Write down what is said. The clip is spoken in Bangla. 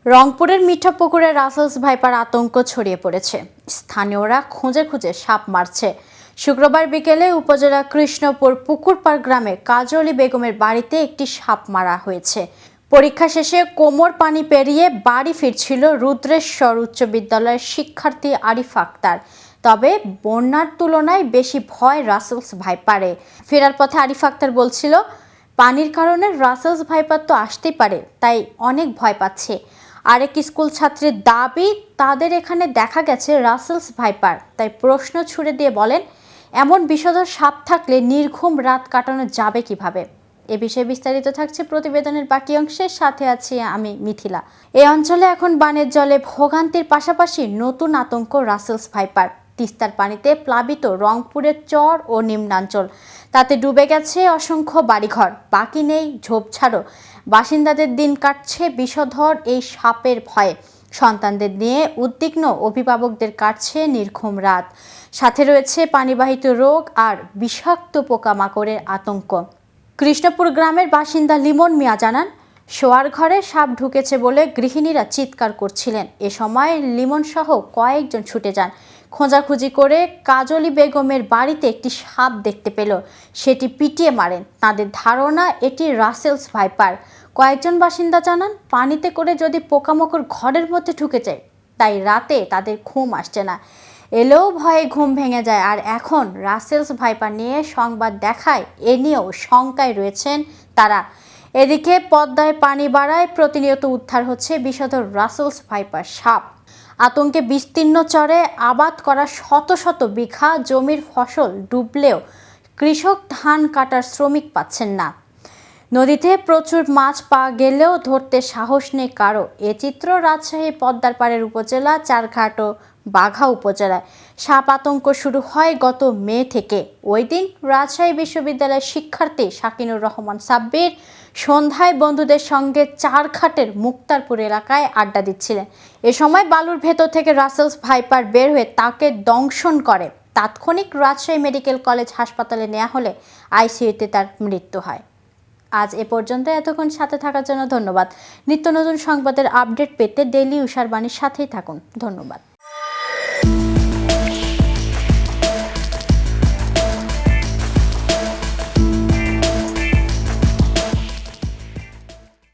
রংপুরের মিঠাপুকুরে রাসেলস ভাইপার আতঙ্ক ছড়িয়ে পড়েছে। স্থানীয়রা খুঁজে খুঁজে সাপ মারছে। শুক্রবার বিকেলে উপজেলা কৃষ্ণপুর পুকুরপাড় গ্রামে কাজলী বেগমের বাড়িতে একটি সাপ মারা হয়েছে। পরীক্ষা শেষে কোমর পানি পেরিয়ে বাড়ি ফিরছিল রুদ্রেশ্বর উচ্চ বিদ্যালয়ের শিক্ষার্থী আরিফ আক্তার। তবে বন্যার তুলনায় বেশি ভয় রাসেলস ভাইপারে। ফেরার পথে আরিফ আক্তার বলছিল, পানির কারণে রাসেলস ভাইপার তো আসতেই পারে, তাই অনেক ভয় পাচ্ছে। আরেক স্কুল ছাত্রীর দাবি, তাদের এখানে দেখা গেছে রাসেলস ভাইপার। তাই প্রশ্ন ছুড়ে দিয়ে বলেন, এমন বিষধর সাপ থাকলে নির্ঘুম রাত কাটানো যাবে কিভাবে? এ বিষয়ে বিস্তারিত থাকছে প্রতিবেদনের বাকি অংশের সাথে আছি আমি মিথিলা। এই অঞ্চলে এখন বানের জলে ভোগান্তির পাশাপাশি নতুন আতঙ্ক রাসেলস ভাইপার। তিস্তার পানিতে প্লাবিত রংপুরের চর ও নিম্নাঞ্চল, তাতে ডুবে গেছে অসংখ্য বাড়িঘর, বাকি নেই ঝোপঝাড়ও। বাসিন্দাদের দিন কাটছে বিষধর এই সাপের ভয়ে। সন্তানদের নিয়ে উদ্বিগ্ন অভিভাবকদের কাটছে নির্ঘুম রাত। সাথে রয়েছে পানিবাহিত রোগ আর বিষাক্ত পোকামাকড়ের আতঙ্ক। কৃষ্ণপুর গ্রামের বাসিন্দা লিমন মিয়া জানান, শোয়ার ঘরে সাপ ঢুকেছে বলে গৃহিণীরা চিৎকার করছিলেন। এ সময় লিমন সহ কয়েকজন ছুটে যান। খোঁজাখুঁজি করে কাজলী বেগমের বাড়িতে একটি সাপ দেখতে পেল। সেটি পিটিয়ে মারেন। তাদের ধারণা এটি রাসেলস ভাইপার। কয়েকজন বাসিন্দা জানান, পানিতে করে যদি পোকামাকড় ঘরের মধ্যে ঢুকে যায়, তাই রাতে তাদের ঘুম আসছে না। এলেও ভয়ে ঘুম ভেঙে যায়। আর এখন রাসেলস ভাইপার নিয়ে সংবাদ দেখায়, এ নিয়েও শঙ্কায় রয়েছেন তারা। এদিকে পদ্মায় পানি বাড়ায় প্রতিনিয়ত উদ্ধার হচ্ছে বিষধর রাসেলস ভাইপার সাপ। আতঙ্কে বিস্তীর্ণ চরে আবাদ করা শত শত বিঘা জমির ফসল ডুবলেও কৃষক ধান কাটার শ্রমিক পাচ্ছেন না। নদীতে প্রচুর মাছ পাওয়া গেলেও ধরতে সাহস নেই কারো। এ চিত্র রাজশাহী পদ্মার পাড়ের উপজেলা চারঘাট ও বাঘা উপজেলায়। সাপ আতঙ্ক শুরু হয় গত মে থেকে। ওই দিন রাজশাহী বিশ্ববিদ্যালয়ের শিক্ষার্থী শাকিনুর রহমান সাব্বির সন্ধ্যায় বন্ধুদের সঙ্গে চারঘাটের মুক্তারপুর এলাকায় আড্ডা দিচ্ছিলেন। এ সময় বালুর ভেতর থেকে রাসেলস ভাইপার বের হয়ে তাকে দংশন করে। তাৎক্ষণিক রাজশাহী মেডিকেল কলেজ হাসপাতালে নেওয়া হলে আইসিইউতে তার মৃত্যু হয়। আজ এ পর্যন্ত। এতক্ষণ সাথে থাকার জন্য ধন্যবাদ। নিত্য নতুন সংবাদের আপডেট পেতে ডেইলি উষার বাণীর সাথেই থাকুন। ধন্যবাদ।